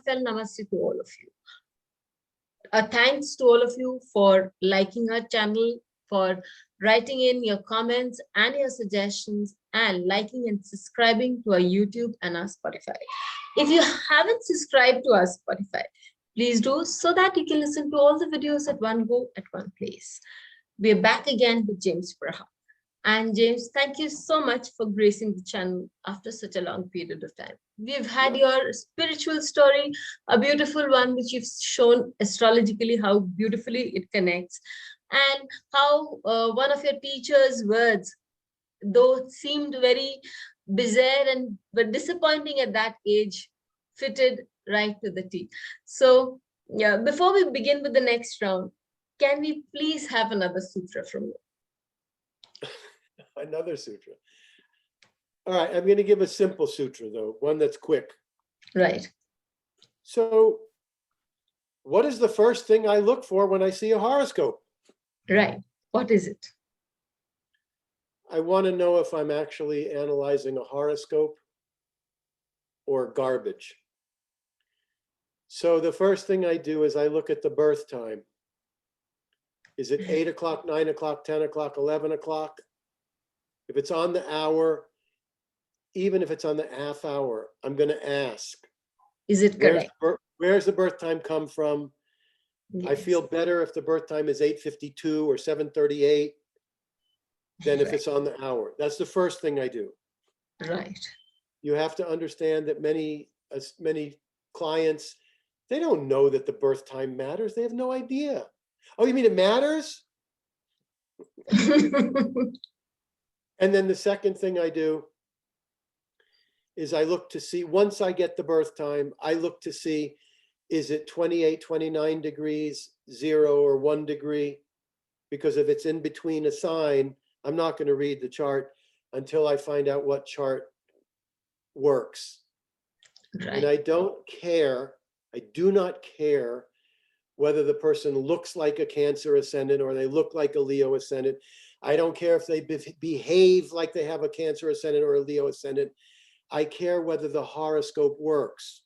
heartfelt namaste to all of you. A thanks to all of you for liking our channel, for writing in your comments and your suggestions, and liking and subscribing to our YouTube and our Spotify. If you haven't subscribed to our Spotify, please do, so that you can listen to all the videos at one go, at one place. We're back again with James Praha. And James, thank you so much for gracing the channel after such a long period of time. We've had your spiritual story, a beautiful one, which you've shown astrologically how beautifully it connects, and how one of your teacher's words, though it seemed very bizarre and but disappointing at that age, fitted right to the T. So yeah, before we begin with the next round, can we please have another sutra from you? Another sutra. All right, I'm going to give a simple sutra, though, one that's quick. Right. So, what is the first thing I look for when I see a horoscope? Right. What is it? I want to know if I'm actually analyzing a horoscope or garbage. So, the first thing I do is I look at the birth time. Is it 8 o'clock, 9 o'clock, 10 o'clock, 11 o'clock? If it's on the hour, even if it's on the half hour, I'm going to ask. Is it correct? Where's the birth time come from? Yes. I feel better if the birth time is 8:52 or 7:38 than if it's on the hour. That's the first thing I do. Right. You have to understand that many clients, they don't know that the birth time matters. They have no idea. Oh, you mean it matters? And then the second thing I do is I look to see, once I get the birth time, I look to see, is it 28, 29 degrees, 0 or 1 degree? Because if it's in between a sign, I'm not going to read the chart until I find out what chart works. Right. And I don't care, I do not care whether the person looks like a Cancer ascendant or they look like a Leo ascendant. I don't care if they behave like they have a Cancer ascendant or a Leo ascendant. I care whether the horoscope works.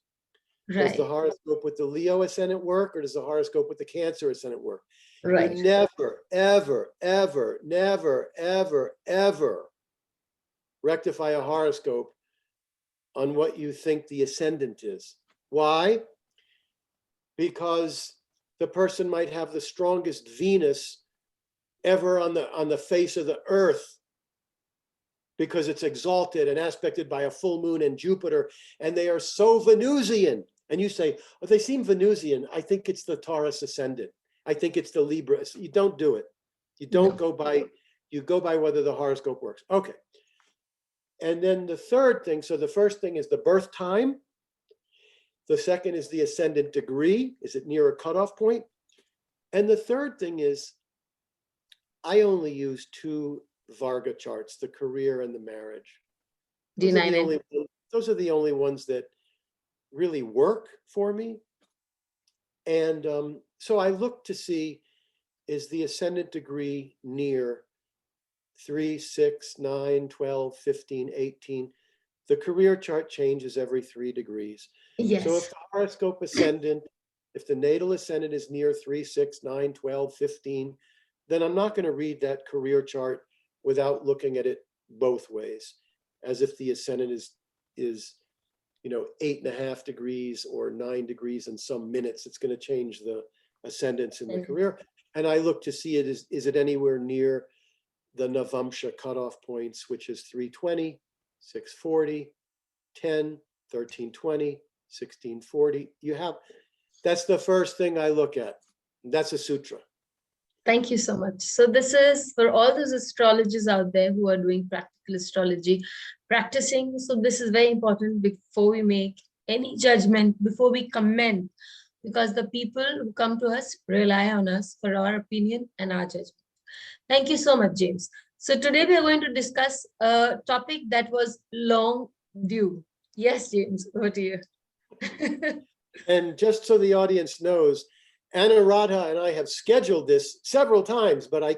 Right. Does the horoscope with the Leo ascendant work, or does the horoscope with the Cancer ascendant work? Right. You never, ever, ever, never, ever, ever rectify a horoscope on what you think the ascendant is. Why? Because the person might have the strongest Venus ever on the face of the earth, because it's exalted and aspected by a full moon and Jupiter, and they are so Venusian. And you say, oh, they seem Venusian. I think it's the Taurus ascendant. I think it's the Libra. You don't do it. You don't go by, you go by whether the horoscope works. Okay. And then the third thing, so the first thing is the birth time. The second is the ascendant degree. Is it near a cutoff point? And the third thing is, I only use 2 Varga charts, the career and the marriage. Those are the only ones that really work for me. And so I look to see, is the ascendant degree near 3, 6, 9, 12, 15, 18? The career chart changes every 3 degrees. Yes. So if the horoscope ascendant, if the natal ascendant is near 3, 6, 9, 12, 15, then I'm not going to read that career chart without looking at it both ways, as if the ascendant is 8.5 degrees or 9 degrees in some minutes. It's going to change the ascendants in the career. And I look to see is it anywhere near the Navamsha cutoff points, which is 320, 640, 10, 1320, 1640. That's the first thing I look at. That's a sutra. Thank you so much. So this is for all those astrologers out there who are doing practical astrology, practicing. So this is very important before we make any judgment, before we comment, because the people who come to us rely on us for our opinion and our judgment. Thank you so much, James. So today we are going to discuss a topic that was long due. Yes, James, over to you. And just so the audience knows, Anuradha and I have scheduled this several times, but I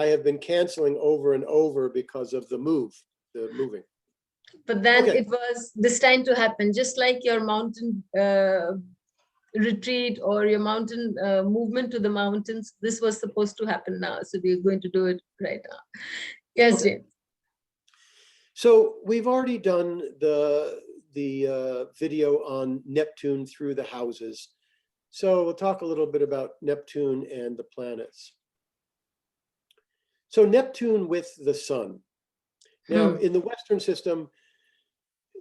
have been canceling over and over because of the moving. But then Okay. it was destined to happen, just like your mountain retreat or your mountain movement to the mountains. This was supposed to happen now. So we're going to do it right now. Yes, Okay. James. So we've already done the video on Neptune through the houses. So we'll talk a little bit about Neptune and the planets. So Neptune with the sun. Now, in the Western system,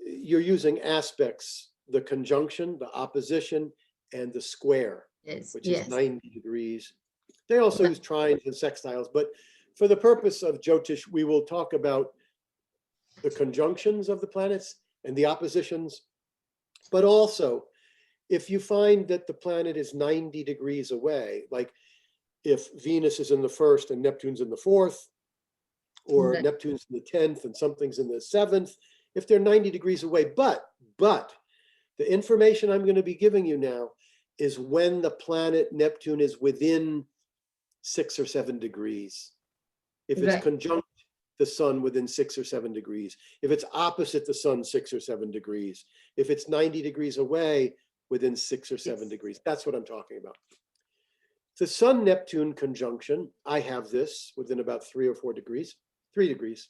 you're using aspects, the conjunction, the opposition, and the square, Yes, which yes. is 90 degrees. They also use trines and sextiles, but for the purpose of Jyotish, we will talk about the conjunctions of the planets and the oppositions. But also, if you find that the planet is 90 degrees away, like if Venus is in the first and Neptune's in the fourth, or Right. Neptune's in the 10th and something's in the 7th, if they're 90 degrees away. But the information I'm going to be giving you now is when the planet Neptune is within 6 or 7 degrees. If it's Right. conjunct the sun within 6 or 7 degrees, if it's opposite the sun 6 or 7 degrees, if it's 90 degrees away within 6 or 7 degrees, that's what I'm talking about. The Sun Neptune conjunction, I have this within about 3 or 4 degrees, 3 degrees.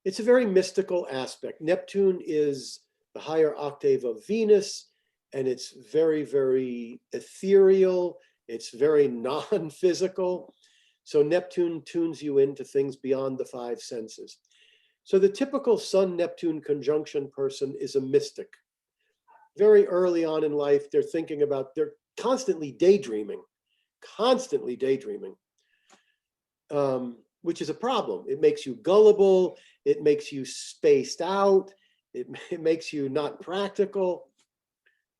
It's a very mystical aspect. Neptune is the higher octave of Venus, and it's very, very ethereal. It's very non-physical. So Neptune tunes you into things beyond the 5 senses. So the typical Sun-Neptune conjunction person is a mystic. Very early on in life, they're constantly daydreaming, which is a problem. It makes you gullible. It makes you spaced out. It makes you not practical.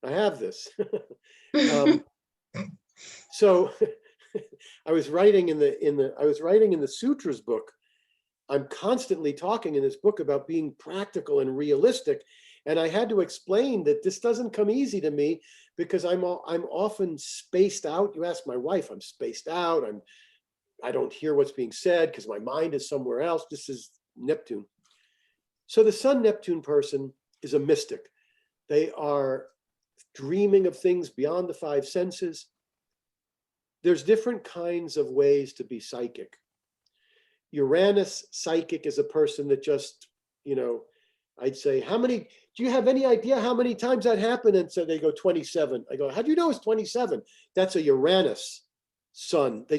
I have this. So I was writing in the Sutras book. I'm constantly talking in this book about being practical and realistic. And I had to explain that this doesn't come easy to me because I'm often spaced out. You ask my wife, I'm spaced out. I don't hear what's being said because my mind is somewhere else. This is Neptune. So the Sun-Neptune person is a mystic. They are dreaming of things beyond the 5 senses. There's different kinds of ways to be psychic. Uranus psychic is a person that just, I'd say, do you have any idea how many times that happened? And so they go 27. I go, how do you know it's 27? That's a Uranus sun. They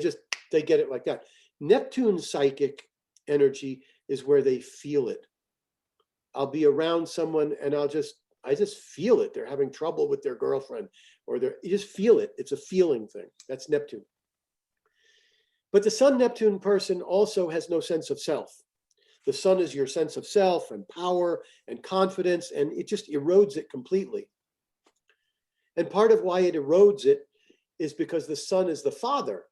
get it like that. Neptune psychic energy is where they feel it. I'll be around someone and I just feel it. They're having trouble with their girlfriend or you just feel it. It's a feeling thing. That's Neptune. But the Sun-Neptune person also has no sense of self. The sun is your sense of self and power and confidence, and it just erodes it completely. And part of why it erodes it is because the sun is the father.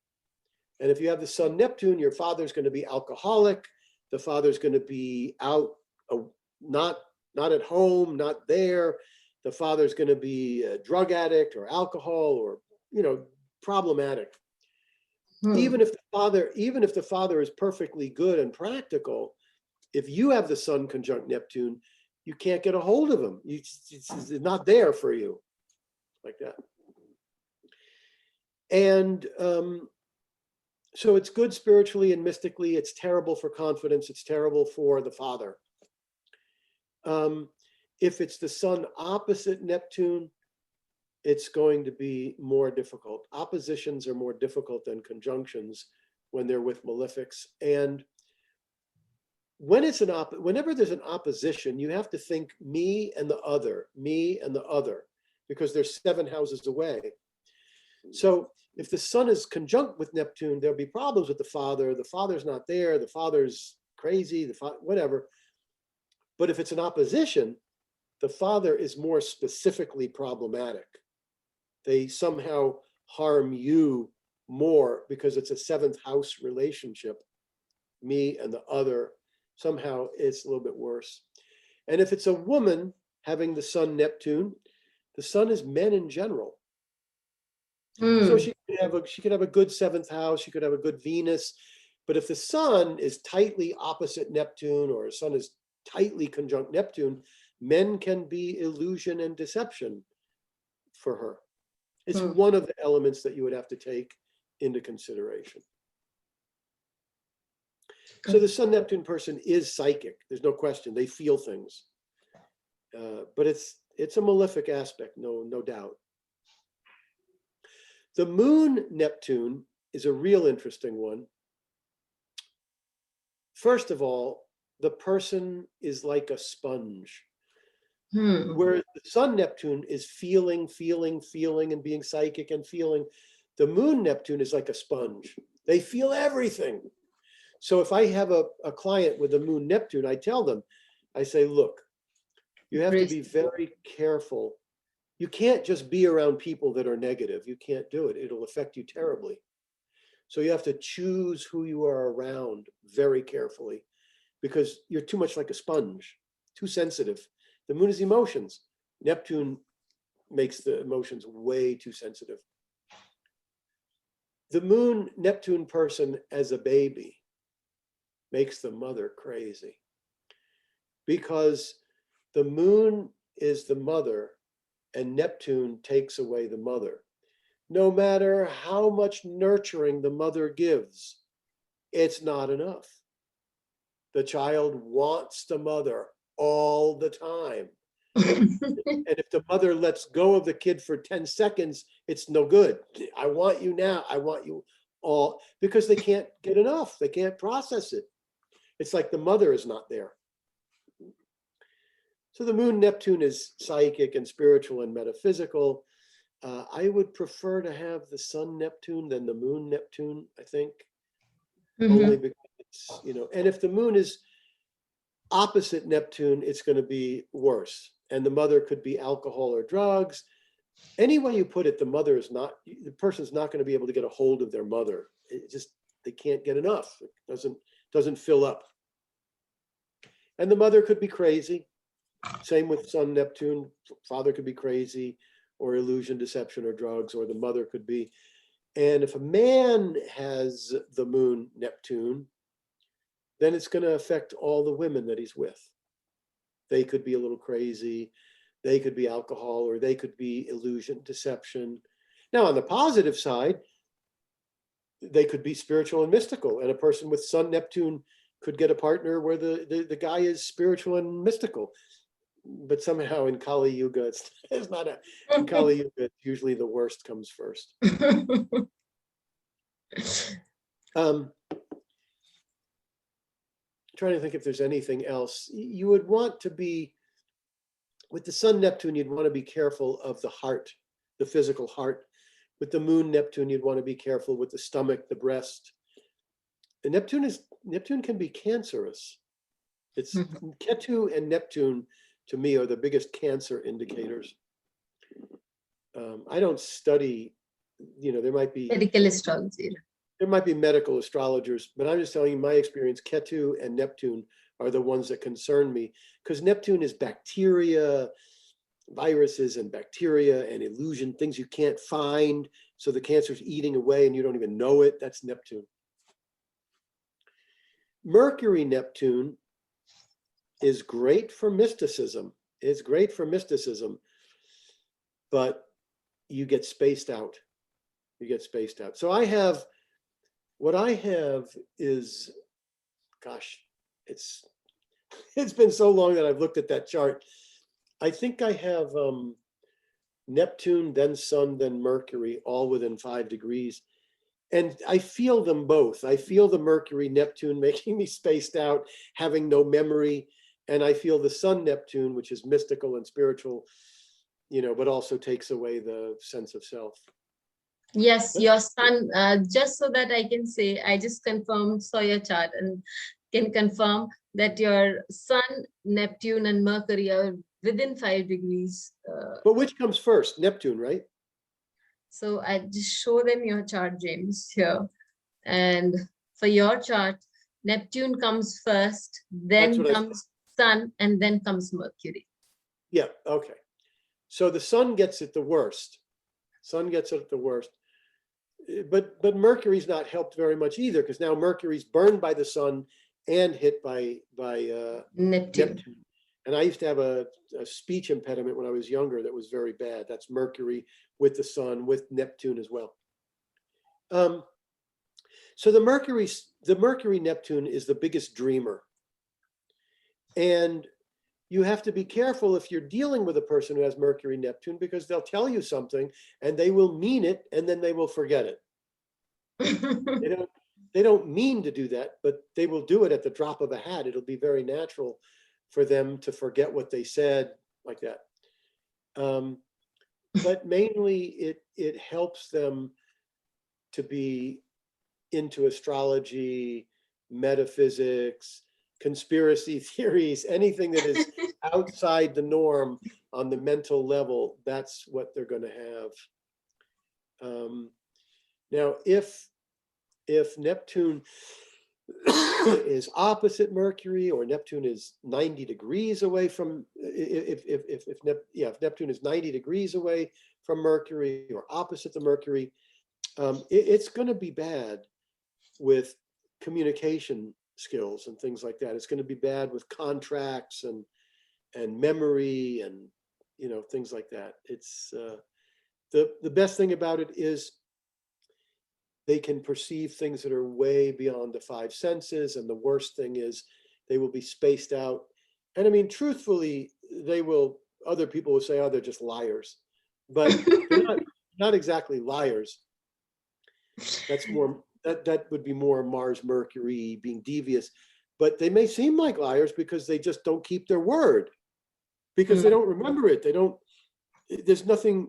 And if you have the Sun Neptune, your father's going to be alcoholic. The father's going to be out, not at home, not there. The father's going to be a drug addict or alcohol or, problematic. Even if the father is perfectly good and practical, if you have the Sun conjunct Neptune, you can't get a hold of him. It's not there for you, like that. And so it's good spiritually and mystically. It's terrible for confidence. It's terrible for the father. If it's the Sun opposite Neptune, it's going to be more difficult. Oppositions are more difficult than conjunctions when they're with malefics. And whenever there's an opposition, you have to think me and the other, because they're 7 houses away. So if the Sun is conjunct with Neptune, there'll be problems with the father. The father's not there. The father's crazy, whatever. But if it's an opposition, the father is more specifically problematic. They somehow harm you more because it's a 7th house relationship. Me and the other, somehow it's a little bit worse. And if it's a woman having the Sun Neptune, the Sun is men in general. So she could have a good 7th house, she could have a good Venus, but if the Sun is tightly opposite Neptune or Sun is tightly conjunct Neptune, men can be illusion and deception for her. It's one of the elements that you would have to take into consideration. So the Sun Neptune person is psychic. There's no question. They feel things, but it's a malefic aspect, no doubt. The Moon Neptune is a real interesting one. First of all, the person is like a sponge, whereas the Sun Neptune is feeling, and being psychic and feeling. The Moon Neptune is like a sponge. They feel everything. So if I have a client with a Moon Neptune, I tell them, I say, look, you have to be very careful. You can't just be around people that are negative. You can't do it. It'll affect you terribly. So you have to choose who you are around very carefully, because you're too much like a sponge, too sensitive. The Moon is emotions. Neptune makes the emotions way too sensitive. The Moon Neptune person as a baby makes the mother crazy, because the Moon is the mother and Neptune takes away the mother. No matter how much nurturing the mother gives, it's not enough. The child wants the mother all the time. And if the mother lets go of the kid for 10 seconds, it's no good. I want you now. I want you all, because they can't get enough. They can't process it. It's like the mother is not there. So the Moon Neptune is psychic and spiritual and metaphysical. I would prefer to have the Sun Neptune than the Moon Neptune, I think. Only because it's, and if the Moon is opposite Neptune, it's going to be worse. And the mother could be alcohol or drugs. Any way you put it, the person's not going to be able to get a hold of their mother. They can't get enough. It doesn't fill up. And the mother could be crazy. Same with Sun Neptune. Father could be crazy, or illusion, deception, or drugs, or the mother could be. And if a man has the Moon Neptune, then it's going to affect all the women that he's with. They could be a little crazy. They could be alcohol, or they could be illusion, deception. Now, on the positive side, they could be spiritual and mystical. And a person with Sun Neptune could get a partner where the guy is spiritual and mystical. But somehow in Kali Yuga, it's not in Kali Yuga, usually the worst comes first. Trying to think if there's anything else. You would want to be, with the Sun Neptune, you'd want to be careful of the heart, the physical heart. With the Moon Neptune, you'd want to be careful with the stomach, the breast. The Neptune can be cancerous. It's Ketu and Neptune, to me, are the biggest cancer indicators. I don't study, there might be Medical astrology. There might be medical astrologers, but I'm just telling you my experience. Ketu and Neptune are the ones that concern me, because Neptune is bacteria, viruses and bacteria and illusion, things you can't find. So the cancer's eating away and you don't even know it. That's Neptune. Mercury Neptune is great for mysticism. It's great for mysticism, but you get spaced out. So what I have is, gosh, it's been so long that I've looked at that chart. I think I have Neptune, then Sun, then Mercury, all within 5 degrees. And I feel them both. I feel the Mercury Neptune making me spaced out, having no memory. And I feel the Sun Neptune, which is mystical and spiritual, but also takes away the sense of self. Yes, your Sun, just so that I can say, I just saw your chart and can confirm that your Sun, Neptune, and Mercury are within 5 degrees. But which comes first? Neptune, right? So I just show them your chart, James, here. And for your chart, Neptune comes first, then comes Sun, and then comes Mercury. Yeah, okay. So the Sun gets it the worst. But Mercury's not helped very much either, because now Mercury's burned by the Sun and hit by Neptune. Neptune. And I used to have a speech impediment when I was younger that was very bad. That's Mercury with the sun, with Neptune as well. So the Mercury Neptune is the biggest dreamer. And you have to be careful if you're dealing with a person who has Mercury Neptune, because they'll tell you something and they will mean it and then they will forget it. They don't mean to do that, but they will do it at the drop of a hat. It'll be very natural for them to forget what they said, like that. But mainly it helps them to be into astrology, metaphysics, conspiracy theories, anything that is outside the norm on the mental level. That's what they're going to have. Now, if Neptune is opposite Mercury, or Neptune is 90 degrees away from, if Neptune is 90 degrees away from Mercury or opposite the Mercury, it's going to be bad with communication skills and things like that. It's going to be bad with contracts and memory and things like that. It's the best thing about it is they can perceive things that are way beyond the five senses, and the worst thing is they will be spaced out. And I mean, truthfully, other people will say, oh, they're just liars, but they're not exactly liars. That's more, that would be more Mars, Mercury being devious, but they may seem like liars because they just don't keep their word, because they don't remember it. There's nothing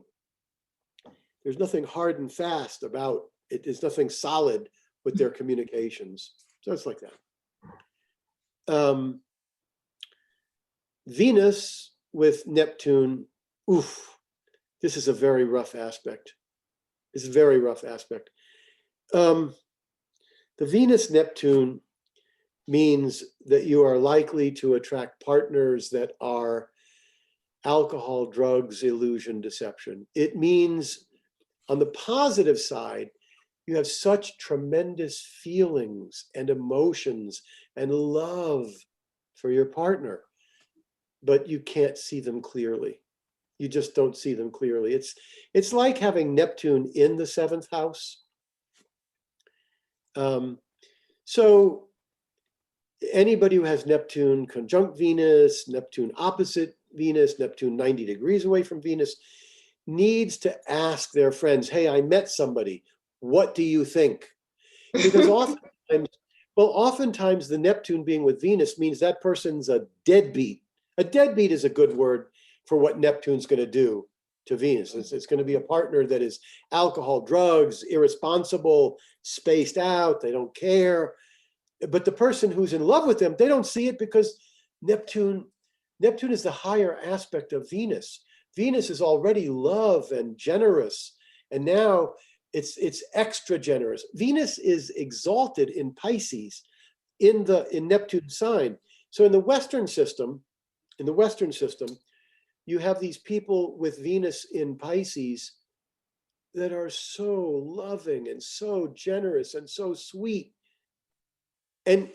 hard and fast about it. There's nothing solid with their communications. So it's like that. Venus with Neptune, this is a very rough aspect. It's a very rough aspect. The Venus-Neptune means that you are likely to attract partners that are alcohol, drugs, illusion, deception. It means, on the positive side, you have such tremendous feelings and emotions and love for your partner, but you can't see them clearly. You just don't see them clearly. It's like having Neptune in the seventh house. So anybody who has Neptune conjunct Venus, Neptune opposite Venus, Neptune 90 degrees away from Venus, needs to ask their friends, hey, I met somebody. What do you think? Because oftentimes the Neptune being with Venus means that person's a deadbeat. A deadbeat is a good word for what Neptune's going to do to Venus. It's going to be a partner that is alcohol, drugs, irresponsible, spaced out, they don't care. But the person who's in love with them, they don't see it, because Neptune is the higher aspect of Venus. Venus is already love and generous, and now it's extra generous. Venus is exalted in Pisces, in Neptune's sign. So in the Western system, you have these people with Venus in Pisces that are so loving and so generous and so sweet. And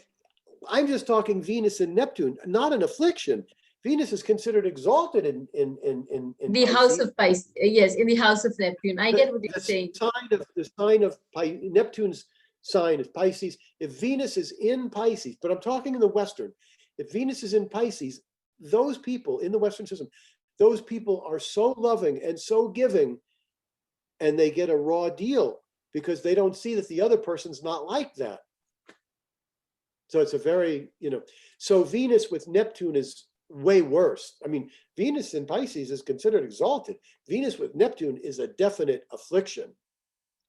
I'm just talking Venus and Neptune, not an affliction. Venus is considered exalted in the Pisces. house of Pisces. Yes, in the house of Neptune. I get what you're saying. The sign of Neptune's sign is Pisces. If Venus is in Pisces, but I'm talking in the Western, if Venus is in Pisces, those people in the Western system, those people are so loving and so giving, and they get a raw deal because they don't see that the other person's not like that. So it's a very, so Venus with Neptune is way worse. I mean, Venus in Pisces is considered exalted. Venus with Neptune is a definite affliction.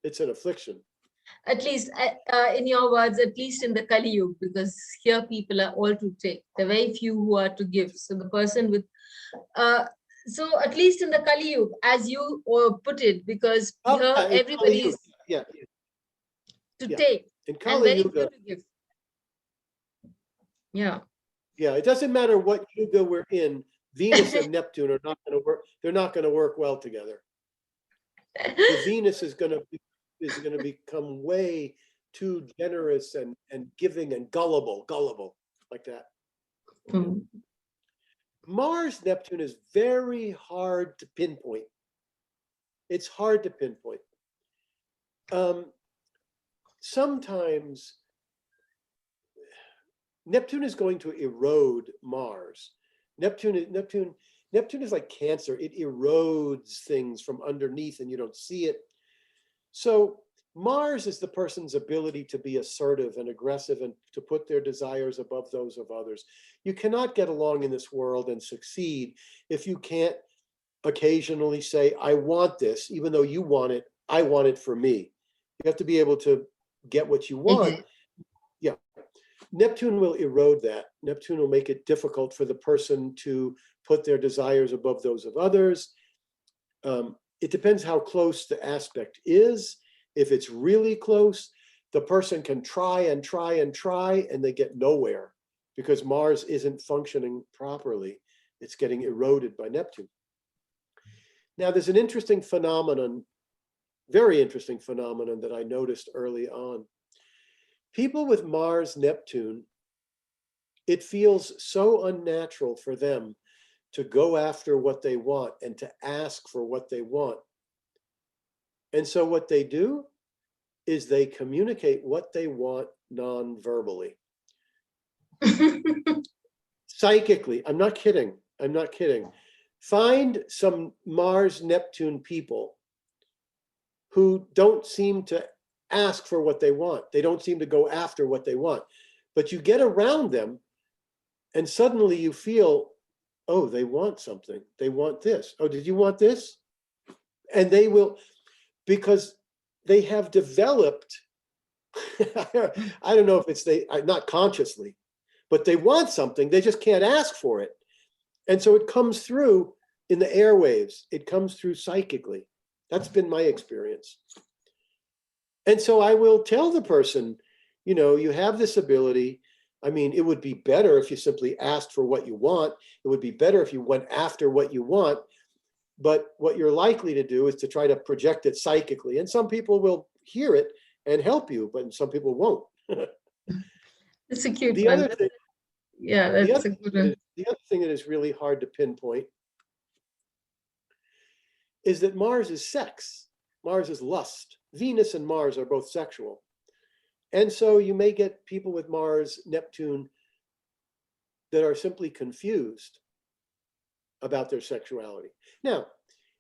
It's an affliction. At least, in your words, at least in the Kali Yuga, because here people are all to take. There are very few who are to give. So the person with, so at least in the Kali Yuga, as you put it, because here everybody is to take in and Kali very Yuga, few to give. Yeah. Yeah, it doesn't matter what yuga we're in. Venus and Neptune are not going to work. They're not going to work well together. The Venus is going to become way too generous and giving and gullible like that. Mm. Mars Neptune is very hard to pinpoint. It's hard to pinpoint. Sometimes Neptune is going to erode Mars. Neptune is like cancer. It erodes things from underneath and you don't see it. So Mars is the person's ability to be assertive and aggressive and to put their desires above those of others. You cannot get along in this world and succeed if you can't occasionally say, I want this, even though you want it, I want it for me. You have to be able to get what you want. Okay. Yeah. Neptune will erode that. Neptune will make it difficult for the person to put their desires above those of others. It depends how close the aspect is. If it's really close, the person can try and try and try, and they get nowhere because Mars isn't functioning properly. It's getting eroded by Neptune. Now, there's an interesting phenomenon, very interesting phenomenon that I noticed early on. People with Mars Neptune, it feels so unnatural for them to go after what they want and to ask for what they want. And so what they do is they communicate what they want non-verbally. Psychically, I'm not kidding. I'm not kidding. Find some Mars Neptune people who don't seem to ask for what they want. They don't seem to go after what they want. But you get around them and suddenly you feel, oh, they want something. They want this. Oh, did you want this? And they will, because they have developed, I don't know if it's not consciously, but they want something. They just can't ask for it. And so it comes through in the airwaves. It comes through psychically. That's been my experience. And so I will tell the person, you know, you have this ability. I mean, it would be better if you simply asked for what you want. It would be better if you went after what you want. But what you're likely to do is to try to project it psychically. And some people will hear it and help you, but some people won't. It's a cute The one. other thing, Yeah, that's a good one. the other thing that is really hard to pinpoint is that Mars is sex. Mars is lust. Venus and Mars are both sexual. And so you may get people with Mars, Neptune, that are simply confused about their sexuality. Now,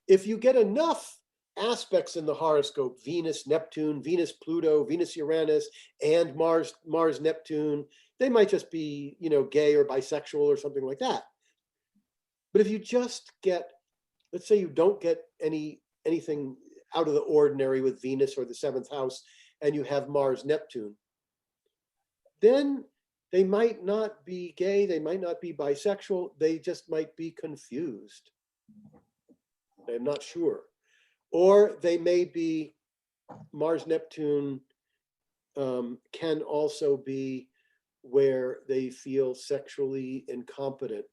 if you get enough aspects in the horoscope, Venus, Neptune, Venus, Pluto, Venus, Uranus, and Mars, Neptune, they might just be, you know, gay or bisexual or something like that. But if you just get, let's say you don't get anything out of the ordinary with Venus or the seventh house, and you have Mars, Neptune, then they might not be gay, they might not be bisexual, they just might be confused. I'm not sure. Or they may be, Mars, Neptune can also be where they feel sexually incompetent,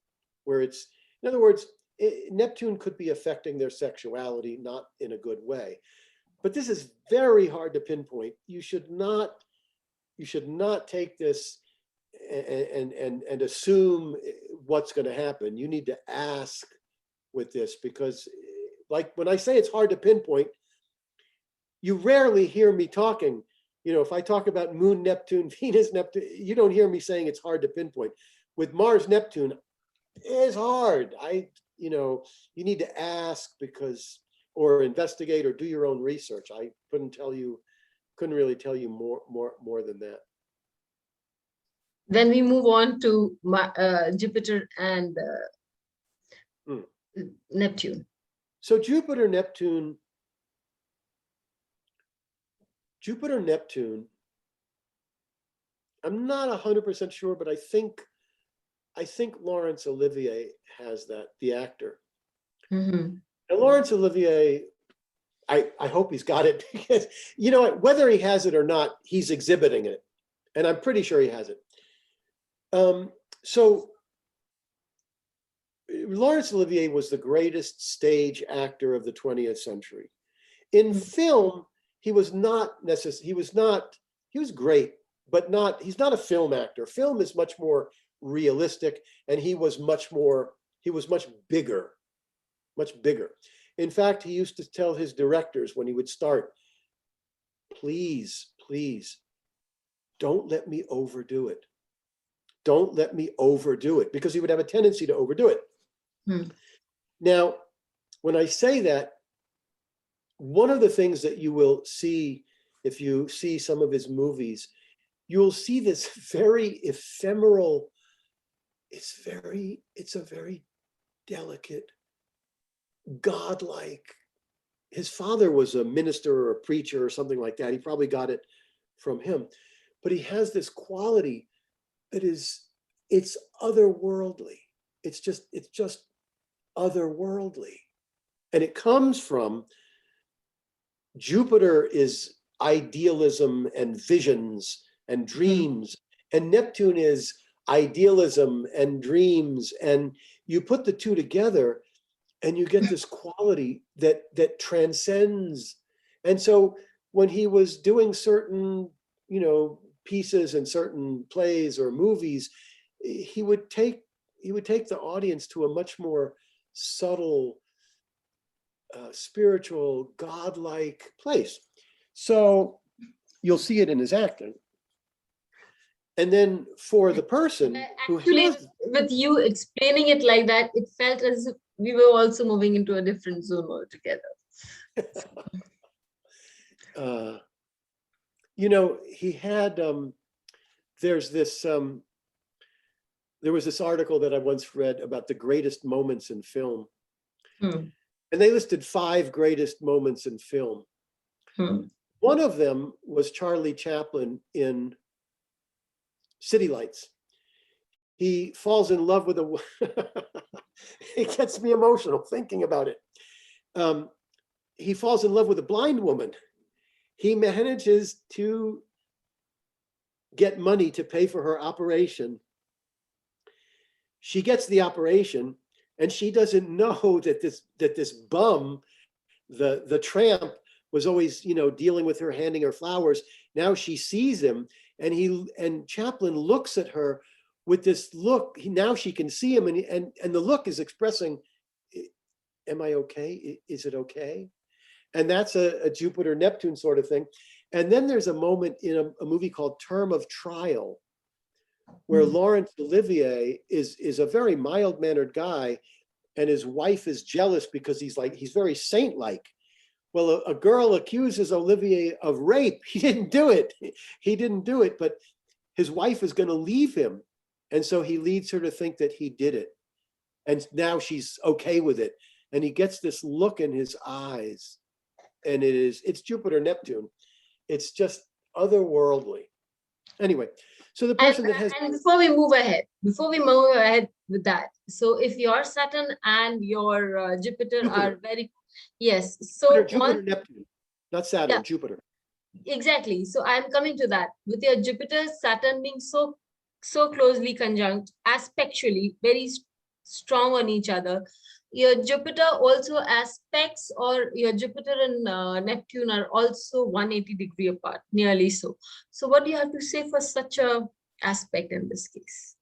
where it's, in other words, Neptune could be affecting their sexuality, not in a good way. But this is very hard to pinpoint. You should not take this and assume what's going to happen. You need to ask with this, because like when I say it's hard to pinpoint, you rarely hear me talking. You know, if I talk about Moon, Neptune, Venus, Neptune, you don't hear me saying it's hard to pinpoint. With Mars, Neptune, it's hard. You know, you need to ask because, or investigate or do your own research. I couldn't really tell you more than that. Then we move on to Jupiter and Neptune. So Jupiter, Neptune, I'm not 100% sure, but I think Laurence Olivier has that, the actor. Mm-hmm. And Laurence Olivier, I hope he's got it, because, you know what, whether he has it or not, he's exhibiting it. And I'm pretty sure he has it. So Laurence Olivier was the greatest stage actor of the 20th century. In film, he was he was great, but he's not a film actor. Film is much more realistic, and he was much bigger, much bigger. In fact, he used to tell his directors when he would start, please, please, don't let me overdo it. Don't let me overdo it, because he would have a tendency to overdo it. Now, when I say that, one of the things that you will see if you see some of his movies, you'll see this very ephemeral, it's a very delicate, godlike. His father was a minister or a preacher or something like that. He probably got it from him. But he has this quality that it's otherworldly. It's just otherworldly. And it comes from Jupiter is idealism and visions and dreams, and Neptune is idealism and dreams. And you put the two together and you get this quality that transcends. And so when he was doing certain, pieces and certain plays or movies, he would take the audience to a much more subtle, spiritual, godlike place. So you'll see it in his acting. And then for the person who has, with you explaining it like that, it felt as if we were also moving into a different zone altogether. He had, there was this article that I once read about the greatest moments in film. And they listed 5 greatest moments in film. One of them was Charlie Chaplin in City Lights. He falls in love with it gets me emotional thinking about it. He falls in love with a blind woman. He manages to get money to pay for her operation. She gets the operation, and she doesn't know that this bum, the tramp, was always, dealing with her, handing her flowers. Now she sees him, and Chaplin looks at her with this look. Now she can see him, and the look is expressing, am I okay? Is it okay? And that's a Jupiter-Neptune sort of thing. And then there's a moment in a movie called Term of Trial, where Laurence Olivier is a very mild-mannered guy, and his wife is jealous because he's very saint-like. Well, a girl accuses Olivier of rape. He didn't do it, but his wife is going to leave him. And so he leads her to think that he did it. And now she's okay with it. And he gets this look in his eyes. And it's Jupiter-Neptune. It's just otherworldly. Anyway, so the person that has... And before we move ahead with that, so if your Saturn and your Jupiter are very... Yes. So Jupiter, Neptune, not Saturn, yeah. Jupiter. Exactly. So I'm coming to that. With your Jupiter, Saturn being so closely conjunct, aspectually, very strong on each other. Your Jupiter also aspects, or your Jupiter and Neptune are also 180 degree apart, nearly so. So what do you have to say for such a aspect in this case?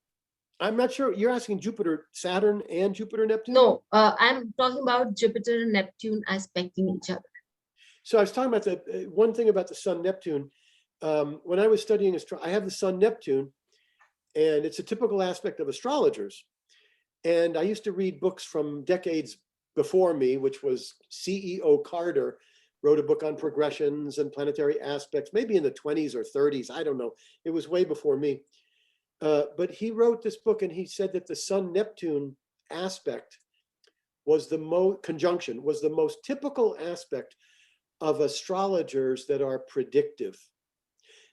I'm not sure. You're asking Jupiter, Saturn, and Jupiter, Neptune? No, I'm talking about Jupiter and Neptune aspecting each other. So I was talking about one thing about the Sun, Neptune. When I was studying I have the Sun, Neptune, and it's a typical aspect of astrologers. And I used to read books from decades before me, which was C.E.O. Carter wrote a book on progressions and planetary aspects, maybe in the 20s or 30s. I don't know. It was way before me. But he wrote this book, and he said that the Sun-Neptune aspect was conjunction was the most typical aspect of astrologers that are predictive.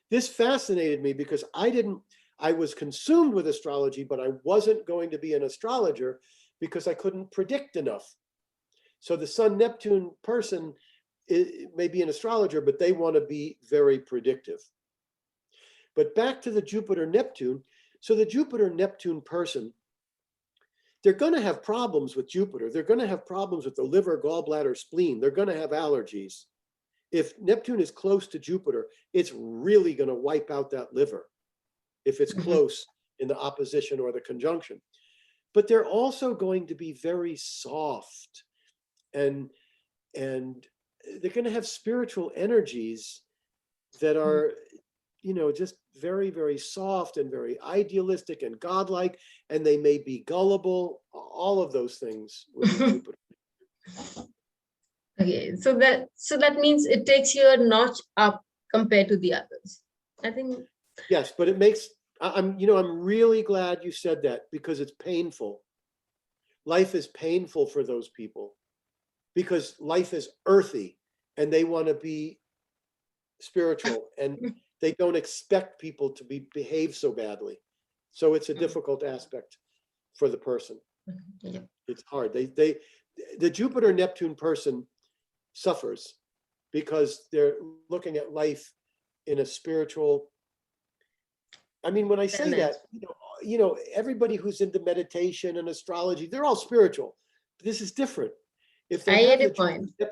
This fascinated me because I was consumed with astrology, but I wasn't going to be an astrologer because I couldn't predict enough. So the Sun-Neptune person may be an astrologer, but they want to be very predictive. But back to the Jupiter-Neptune. So the Jupiter-Neptune person, they're going to have problems with Jupiter. They're going to have problems with the liver, gallbladder, spleen. They're going to have allergies. If Neptune is close to Jupiter, it's really going to wipe out that liver if it's close in the opposition or the conjunction. But they're also going to be very soft, and they're going to have spiritual energies that are, you know, just very, very soft and very idealistic and godlike, and they may be gullible, all of those things with Jupiter. Okay, so that means it takes you a notch up compared to the others. I think. Yes, but it makes, I'm really glad you said that, because it's painful. Life is painful for those people because life is earthy and they want to be spiritual, and they don't expect people to behave so badly. So it's a difficult aspect for the person. Yeah. It's hard. The Jupiter Neptune person suffers because they're looking at life in a spiritual. I mean, when I say that, everybody who's into meditation and astrology, they're all spiritual. But this is different. If they have the Jupiter,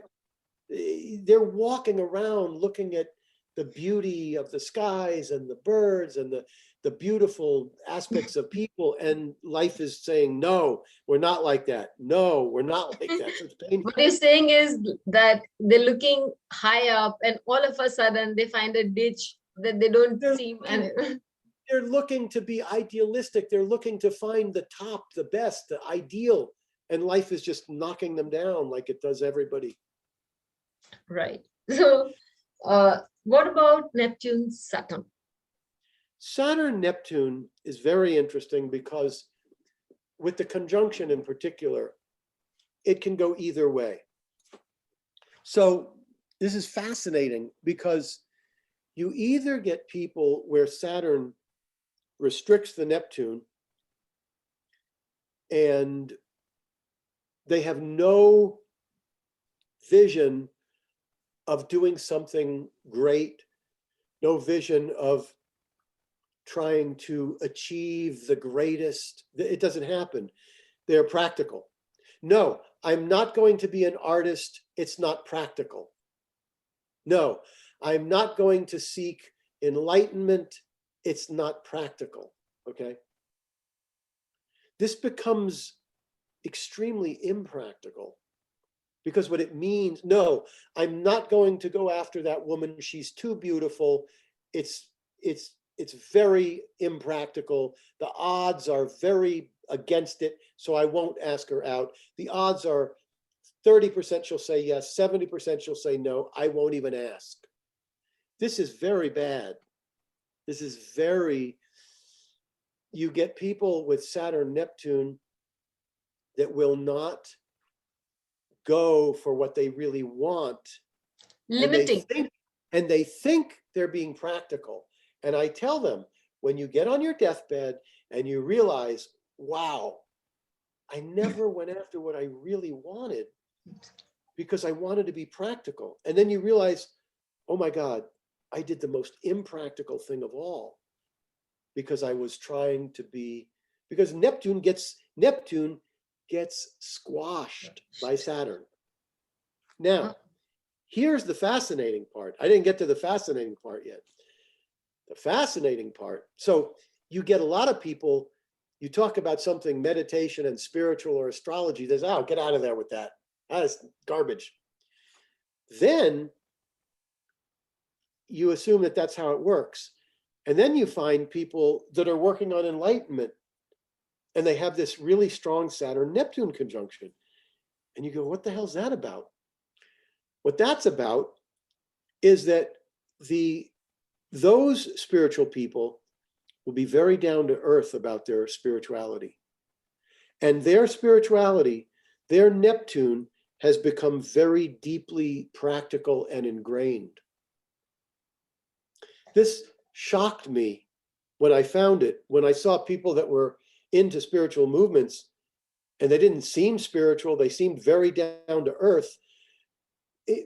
they're walking around looking at the beauty of the skies and the birds and the beautiful aspects of people, and life is saying, no, we're not like that. No, we're not like that. So it's painful. What you're saying is that they're looking high up and all of a sudden they find a ditch that they don't see. They're looking to be idealistic. They're looking to find the top, the best, the ideal. And life is just knocking them down like it does everybody. Right. So what about Neptune, Saturn? Saturn, Neptune is very interesting because with the conjunction in particular, it can go either way. So this is fascinating because you either get people where Saturn restricts the Neptune and they have no vision of doing something great, no vision of trying to achieve the greatest. It doesn't happen. They're practical. No, I'm not going to be an artist. It's not practical. No, I'm not going to seek enlightenment. It's not practical. Okay. This becomes extremely impractical because what it means, no, I'm not going to go after that woman. She's too beautiful. It's very impractical. The odds are very against it, so I won't ask her out. The odds are 30% she'll say yes, 70% she'll say no. I won't even ask. This is very bad. This is very, you get people with Saturn, Neptune that will not go for what they really want. Limiting. And they think they're being practical. And I tell them, when you get on your deathbed and you realize, wow, I never went after what I really wanted because I wanted to be practical. And then you realize, oh my God, I did the most impractical thing of all because I was trying to be, because Neptune gets squashed by Saturn. Now, here's the fascinating part. I didn't get to the fascinating part yet. The fascinating part. So you get a lot of people, you talk about something, meditation and spiritual or astrology, there's, oh, get out of there with that. That is garbage. Then you assume that that's how it works. And then you find people that are working on enlightenment and they have this really strong Saturn-Neptune conjunction. And you go, what the hell's that about? What that's about is that those spiritual people will be very down to earth about their spirituality. And their spirituality, their Neptune, has become very deeply practical and ingrained. This shocked me when I found it, when I saw people that were into spiritual movements and they didn't seem spiritual, they seemed very down to earth.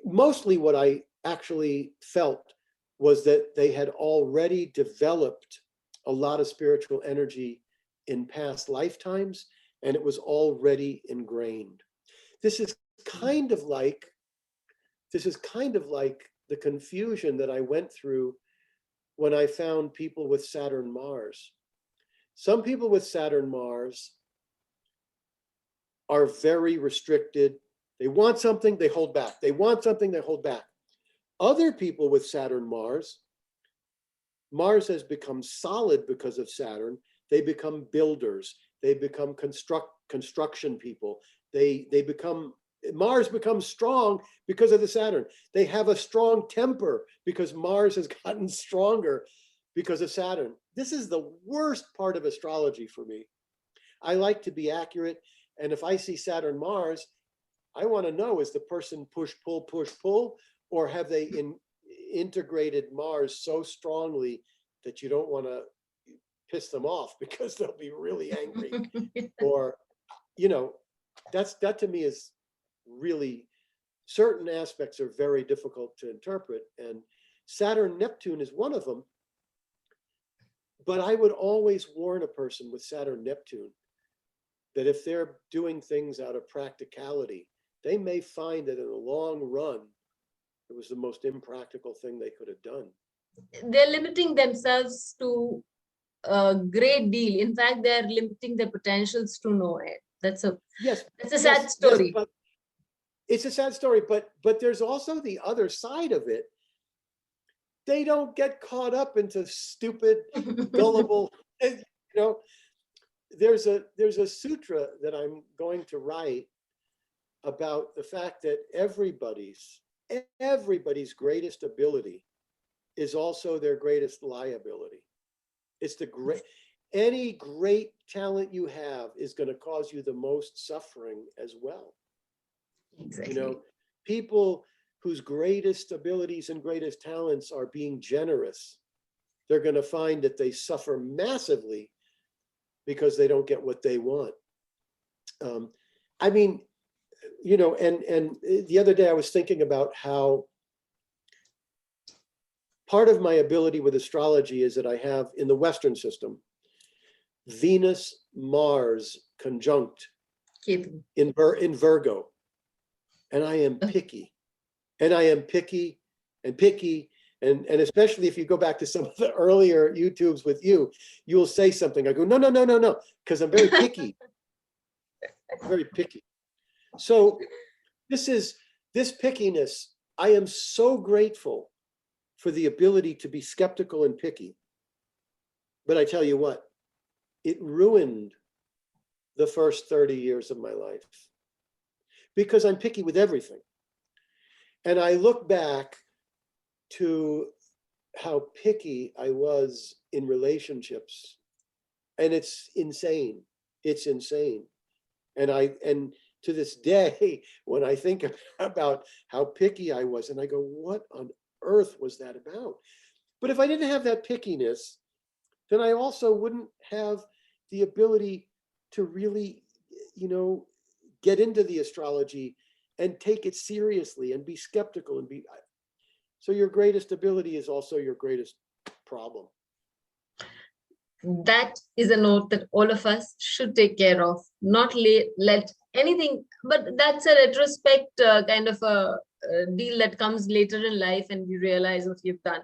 Mostly what I actually felt was that they had already developed a lot of spiritual energy in past lifetimes, and it was already ingrained. This is kind of like the the confusion that I went through when I found people with Saturn Mars. Some people with Saturn Mars are very restricted. They want something, they hold back. They want something, they hold back. Other people with Saturn Mars, Mars has become solid because of Saturn. They become builders. They become construction people. Mars becomes strong because of the Saturn. They have a strong temper because Mars has gotten stronger because of Saturn. This is the worst part of astrology for me. I like to be accurate. And if I see Saturn Mars, I want to know, is the person push, pull, or have they integrated Mars so strongly that you don't want to piss them off because they'll be really angry? Or, that to me is really, certain aspects are very difficult to interpret. And Saturn Neptune is one of them. But I would always warn a person with Saturn Neptune that if they're doing things out of practicality, they may find that in the long run, it was the most impractical thing they could have done. They're limiting themselves to a great deal. In fact, they're limiting their potentials to nowhere. That's a sad story. Yes, but it's a sad story, but there's also the other side of it. They don't get caught up into stupid, gullible, there's a sutra that I'm going to write about the fact that everybody's greatest ability is also their greatest liability. It's any great talent you have is going to cause you the most suffering as well. Exactly. People whose greatest abilities and greatest talents are being generous, they're going to find that they suffer massively because they don't get what they want. And the other day I was thinking about how part of my ability with astrology is that I have, in the Western system, Venus, Mars conjunct in Virgo. And I am picky. And I am picky, and especially if you go back to some of the earlier YouTubes with you, you'll say something. I go, no, because I'm very picky. Very picky. So this pickiness, I am so grateful for the ability to be skeptical and picky. But I tell you what, it ruined the first 30 years of my life because I'm picky with everything. And I look back to how picky I was in relationships, and it's insane. It's insane. And to this day, when I think about how picky I was, and I go, what on earth was that about? But if I didn't have that pickiness, then I also wouldn't have the ability to really, get into the astrology and take it seriously and be skeptical and so your greatest ability is also your greatest problem. That is a note that all of us should take care of, not let anything, but that's a retrospect kind of a deal that comes later in life and you realize what you've done.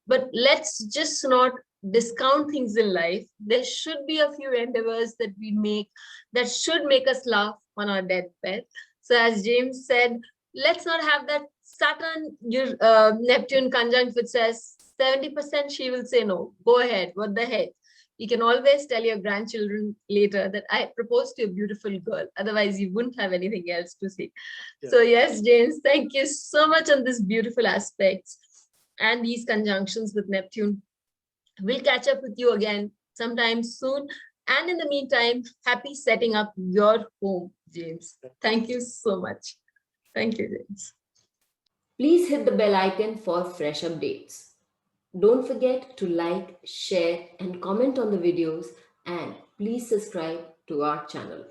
But let's just not discount things in life. There should be a few endeavors that we make that should make us laugh on our deathbed. So as James said, let's not have that Saturn Neptune conjunct which says 70% she will say no. Go ahead. What the heck? You can always tell your grandchildren later that I proposed to a beautiful girl. Otherwise, you wouldn't have anything else to say. Yeah. So yes, James, thank you so much on this beautiful aspects and these conjunctions with Neptune. We'll catch up with you again sometime soon. And in the meantime, happy setting up your home, James. Thank you so much. Thank you, James. Please hit the bell icon for fresh updates. Don't forget to like, share, and comment on the videos, and please subscribe to our channel.